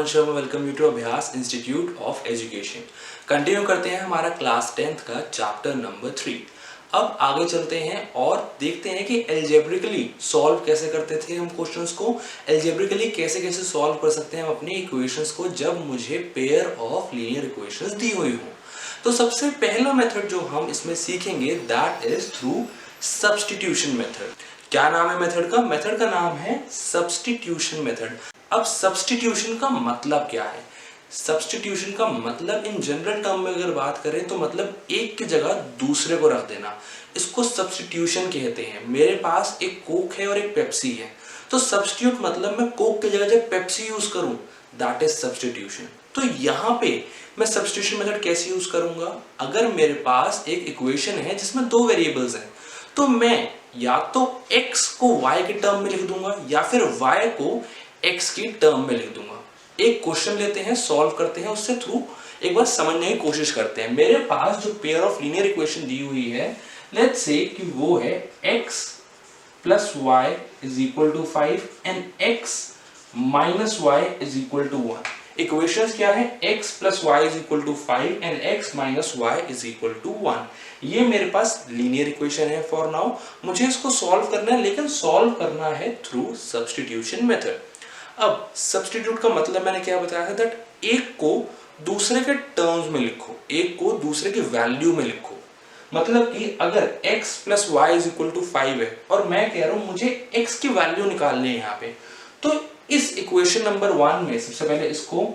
Aman Sharma, welcome you to Abhyas institute of education. Continue करते हैं हमारा क्लास 10th का चैप्टर नंबर 3। अब आगे चलते हैं और देखते हैं कि एल्जेब्रिकली सॉल्व कैसे करते थे हम क्वेश्चंस को, एल्जेब्रिकली कैसे कैसे सॉल्व कर सकते हैं हम अपनी इक्वेशंस को जब मुझे पेयर ऑफ लीनियर इक्वेशंस दी हुई हो। तो सबसे पहला मेथड जो हम इसमें सीखेंगे that is through substitution method. क्या नाम है मेथड का? मेथड का नाम है सब्स्टिट्यूशन मेथड। अब सब्स्टिट्यूशन का मतलब क्या है? सब्स्टिट्यूशन का मतलब इन जनरल टर्म में अगर बात करें तो मतलब एक की जगह दूसरे को रख देना, इसको सब्स्टिट्यूशन कहते हैं। मेरे पास एक कोक है और एक पेप्सी है, तो सब्स्टिट्यूट मतलब मैं कोक की जगह जब पेप्सी यूज करूं, दैट इज सब्स्टिट्यूशन। तो यहाँ पे मैं सब्स्टिट्यूशन मेथड कैसे यूज करूंगा? अगर मेरे पास एक इक्वेशन है जिसमें दो वेरिएबल्स हैं, तो मैं या तो x को y के टर्म में लिख दूंगा या फिर y को x की टर्म में लिख दूंगा। एक क्वेश्चन लेते हैं, सॉल्व करते हैं, उससे थ्रू एक बार समझने की कोशिश करते हैं। मेरे पास जो पेयर ऑफ लीनियर इक्वेशन दी हुई है, लेट्स से कि वो है x plus y is equal to 5 and x minus y is equal to 1। Equations क्या है? x plus y is equal to 5 and x minus y is equal to 1। ये मेरे पास लीनियर इक्वेशन है for now. मुझे इसको solve करना है, लेकिन सॉल्व करना है थ्रू सब्स्टिट्यूशन मेथड। अब सब्स्टिट्यूट का मतलब मैंने क्या बताया था, दैट एक को दूसरे के टर्म्स में लिखो, एक को दूसरे की वैल्यू में लिखो। मतलब कि अगर x plus Y is equal to 5 है और मैं कह रहा हूं मुझे x की वैल्यू निकालनी है यहाँ पे, तो इस इक्वेशन नंबर 1 में सबसे पहले इसको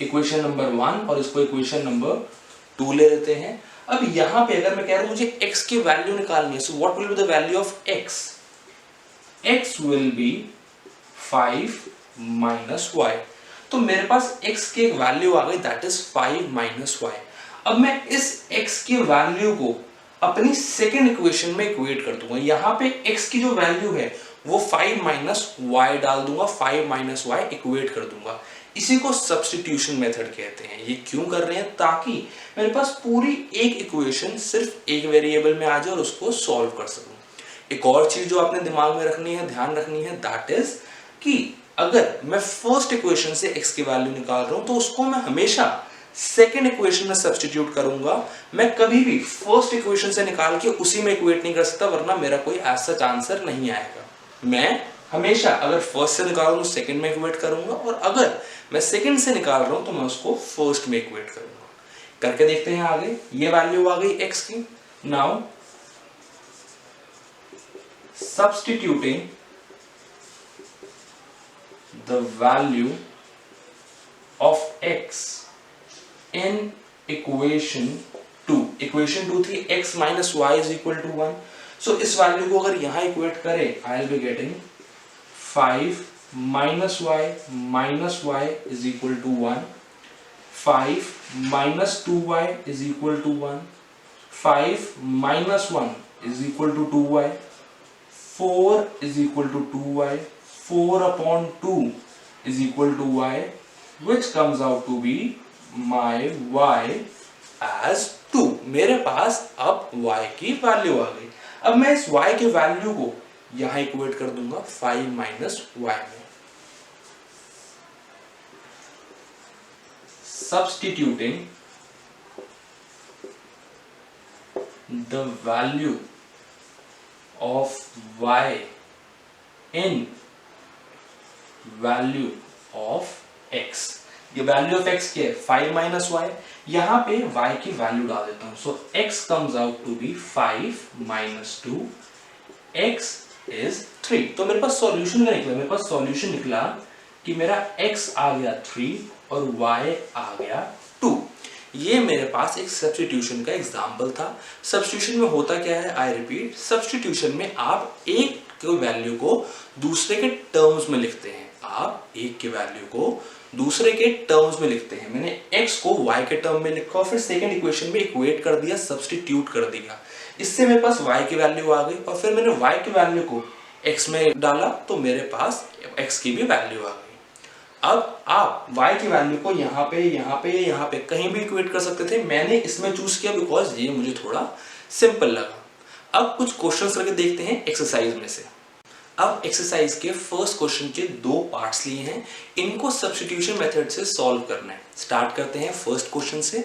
इक्वेशन नंबर 1 और इसको इक्वेशन नंबर 2 ले लेते हैं। अब यहां पे अगर मैं कह रहा हूं मुझे x की वैल्यू निकालनी है, so what will be the value of x? x will be 5 minus y। तो मेरे पास x की एक वैल्यू आ गई, दैट इज 5 माइनस y। अब मैं इस x की वैल्यू को अपनी सेकेंड इक्वेशन में इक्वेट कर दूंगा। यहां पे x की जो वैल्यू है वो 5 माइनस y डाल दूंगा, 5 माइनस y इक्वेट कर दूंगा। इसी को सब्स्टिट्यूशन मेथड कहते हैं। ये क्यों कर रहे हैं? ताकि मेरे पास पूरी एक इक्वेशन सिर्फ एक वेरिएबल में आ जाए और उसको सॉल्व कर सकूं। एक और चीज जो आपने दिमाग में रखनी है, ध्यान रखनी है, दैट इज कि अगर मैं फर्स्ट इक्वेशन से x की वैल्यू निकाल रहा हूं तो उसको मैं हमेशा सेकेंड इक्वेशन में सब्स्टिट्यूट करूंगा। मैं कभी भी फर्स्ट इक्वेशन से निकाल के उसी में इक्वेट नहीं कर सकता, वरना मेरा कोई ऐसा सच आंसर नहीं आएगा। मैं हमेशा अगर फर्स्ट से निकाल रहा हूं तो सेकेंड में इक्वेट करूंगा, और अगर मैं सेकेंड से निकाल रहा हूं तो मैं उसको फर्स्ट में इक्वेट करूंगा। करके देखते हैं आगे। ये वैल्यू आ गई x की। Now substituting the value of x in equation 2। equation 2 थी x minus y is equal to 1। so इस वैल्यू को अगर यहां इक्वेट करें, I'll be getting 5 minus y is equal to 1, 5 minus 2y is equal to 1, 5 minus 1 is equal to 2y, 4 is equal to 2y, 4 upon 2 is equal to y, which comes out to be my y as 2। मेरे पास अब y की value आ गई। अब मैं इस y की value को यहां इक्वेट कर दूंगा 5 माइनस y में। Substituting the value of y in value of x। ये वैल्यू ऑफ x क्या है? 5 माइनस y। यहां पे y की वैल्यू डाल देता हूं, so x comes out to be 5 minus 2, x is 3। तो मेरे पास सॉल्यूशन क्या निकला? मेरे पास सॉल्यूशन निकला कि मेरा x आ गया 3 और y आ गया 2। ये मेरे पास एक सब्स्टिट्यूशन का एग्जांपल था। सब्स्टिट्यूशन में होता क्या है? आई रिपीट, सब्स्टिट्यूशन में आप एक की वैल्यू को दूसरे के टर्म्स में लिखते हैं। आप एक की वैल्यू को दूसरे के टर्म्स में लिखते हैं। मैंने x को y के टर्म में लिखा और फिर सेकंड इक्वेशन में इक्वेट कर दिया, सब्स्टिट्यूट कर दिया। इससे मेरे पास y की वैल्यू आ गई और फिर मैंने y की वैल्यू को x में डाला तो मेरे पास x की भी वैल्यू आ गई। अब आप y की वैल्यू को यहाँ पे कहीं भी इक्वेट कर सकते थे। मैंने इसमें चूज किया बिकॉज ये मुझे थोड़ा सिंपल लगा। अब कुछ क्वेश्चंस करके देखते हैं एक्सरसाइज में से। अब एक्सरसाइज के फर्स्ट क्वेश्चन के दो पार्ट्स लिए हैं, इनको सब्स्टिट्यूशन मेथड से सॉल्व करना है। स्टार्ट करते हैं फर्स्ट क्वेश्चन से।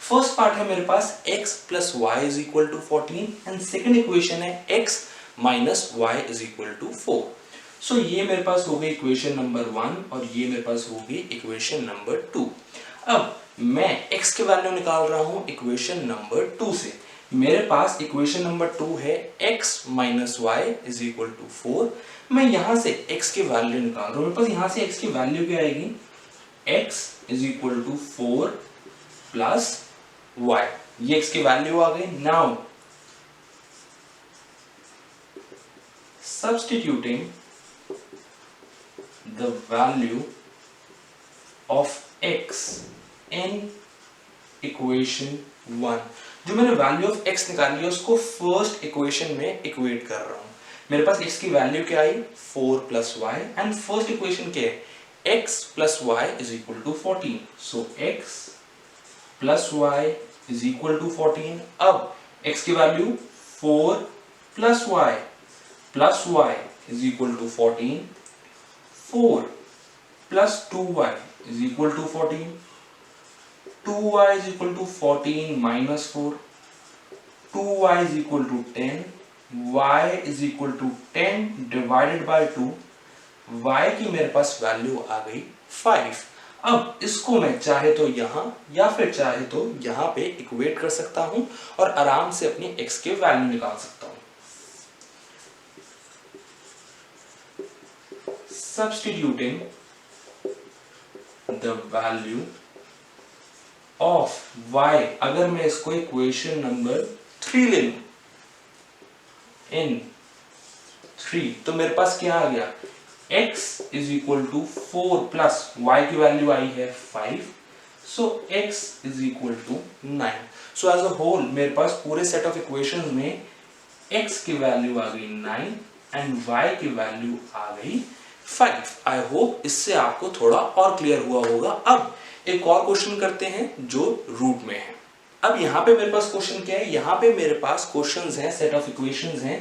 फर्स्ट पार्ट है मेरे पास x plus Y is equal to 14 and second equation है x minus Y is equal to 4। So ये मेरे पास हो गई इक्वेशन नंबर 1 और ये मेरे पास हो गई इक्वेशन नंबर 2। अब मैं x के वैल्यू निकाल रहा हूं इक्वेशन नंबर 2 से। मेरे पास इक्वेशन नंबर 2 है x minus Y is equal to 4। मैं यहां से x की वैल्यू निकाल रहा हूं। मेरे पास यहां से x की वैल्यू क्या आएगी, x is equal to 4 plus y। ये x की वैल्यू आ गई। Now substituting the value of x in equation 1, जो मैंने वैल्यू ऑफ x निकाली है उसको फर्स्ट इक्वेशन में इक्वेट कर रहा हूं। मेरे पास x की वैल्यू क्या आई, 4 plus Y, and first equation क्या है, x plus Y is equal to 14। So x plus Y is equal to 14। अब x की value 4 plus Y is equal to 14, 4 plus 2y is equal to 14, 2y is equal to 14 minus 4, 2y is equal to 10, y is equal to 10 divided by 2, y की मेरे पास value आ गई 5। अब इसको मैं चाहे तो यहाँ या फिर चाहे तो यहाँ पे इक्वेट कर सकता हूं और आराम से अपनी x के वैल्यू निकाल सकता हूं। Substituting the value of y, अगर मैं इसको इक्वेशन नंबर 3 ले लूं इन 3, तो मेरे पास क्या आ गया, x is equal to 4 plus y की वैल्यू आई है 5, so x is equal to 9। So as a whole मेरे पास पूरे सेट ऑफ इक्वेशंस में x की वैल्यू आ गई 9 एंड y की वैल्यू आ गई 5। आई होप इससे आपको थोड़ा और क्लियर हुआ होगा। अब एक और क्वेश्चन करते हैं जो रूट में है। अब यहाँ पे मेरे पास क्वेश्चन क्या है, यहाँ पे मेरे पास क्वेश्चंस हैं, सेट ऑफ इक्वेशंस हैं,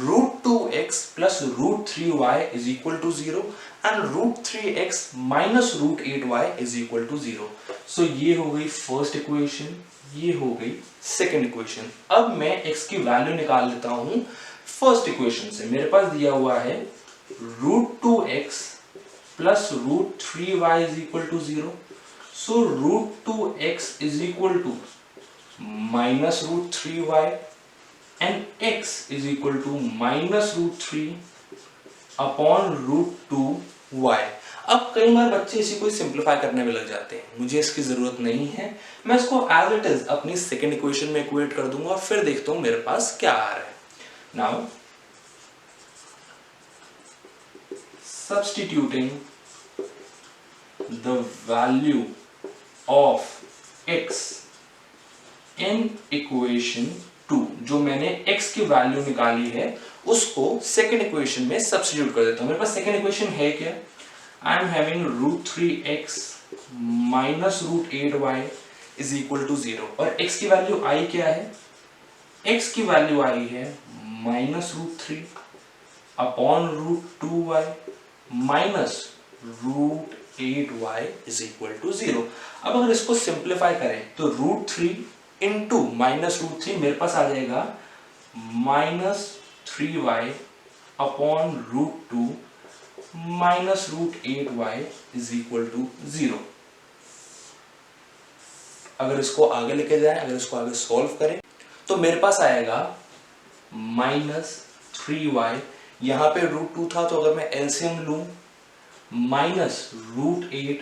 √2x plus √3y is equal to 0 and √3x minus √8y is equal to 0। So ये हो गई फर्स्ट इक्वेशन, ये हो गई सेकेंड इक्वेशन। अब मैं x की वैल्यू निकाल लेता हूं फर्स्ट इक्वेशन से। मेरे पास दिया हुआ है √2x plus √3y is equal to 0। So √2x is equal to minus √3y and x is equal to minus √3 upon √2y। अब कई बार बच्चे इसी को सिंप्लीफाई करने में लग जाते हैं, मुझे इसकी जरूरत नहीं है। मैं इसको एज इट इज अपनी सेकेंड इक्वेशन में इक्वेट कर दूंगा और फिर देखता हूं मेरे पास क्या आ रहा है। Now substituting the value of x in equation 2, जो मैंने x की वैल्यू निकाली है उसको सेकेंड इक्वेशन में सब्स्टिट्यूट कर देता हूं। मेरे पास सेकेंड इक्वेशन है क्या, I am having √3x minus √8y is equal to 0 और x की वैल्यू आई क्या है, x की वैल्यू आई है minus √3 upon √2y minus √8y is equal to 0। अब अगर इसको सिंप्लीफाई करें तो √3 इंटू माइनस √3 मेरे पास आ जाएगा minus 3y upon √2 minus √8y is equal to 0। अगर इसको आगे लेके जाएं, अगर इसको आगे सॉल्व करें तो मेरे पास आएगा माइनस 3y, यहां पे √2 था तो अगर मैं एलसीएम लूं minus √8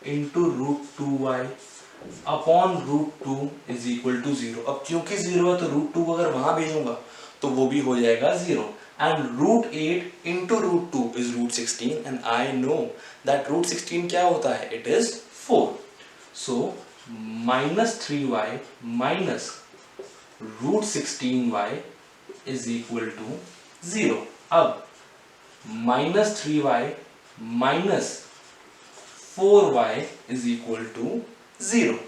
into √2y upon √2 is equal to 0। अब क्योंकि 0 है तो √2 अगर वहां भेजूंगा तो वो भी हो जाएगा 0 and √8 into √2 is √16 and I know that √16 क्या होता है, it is 4। So minus 3y minus √16y is equal to 0। अब minus 3y minus 4y is equal to 0.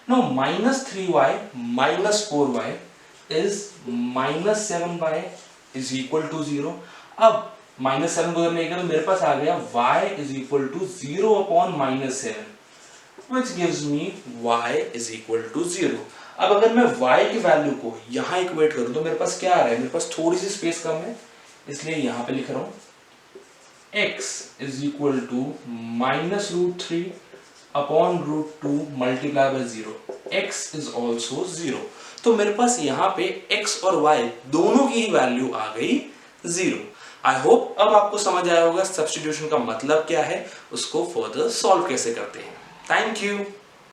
Now minus 3y minus 4y is minus 7y is equal to 0. अब -7 को करने का, तो मेरे पास आ गया y is equal to 0 upon -7 which gives me y is equal to 0। अब अगर मैं y की वैल्यू को यहाँ इक्वेट करूँ तो मेरे पास क्या आ रहा है, मेरे पास थोड़ी सी स्पेस कम है इसलिए यहाँ पे लिख रहा हूँ x is equal to -√3 upon √2 multiply by 0, x is also 0। तो मेरे पास यहाँ पे x और y दोनों की ही वैल्यू आ गई 0। आई होप अब आपको समझ आया होगा सब्स्टिट्यूशन का मतलब क्या है, उसको फर्दर सॉल्व कैसे करते हैं। Thank you.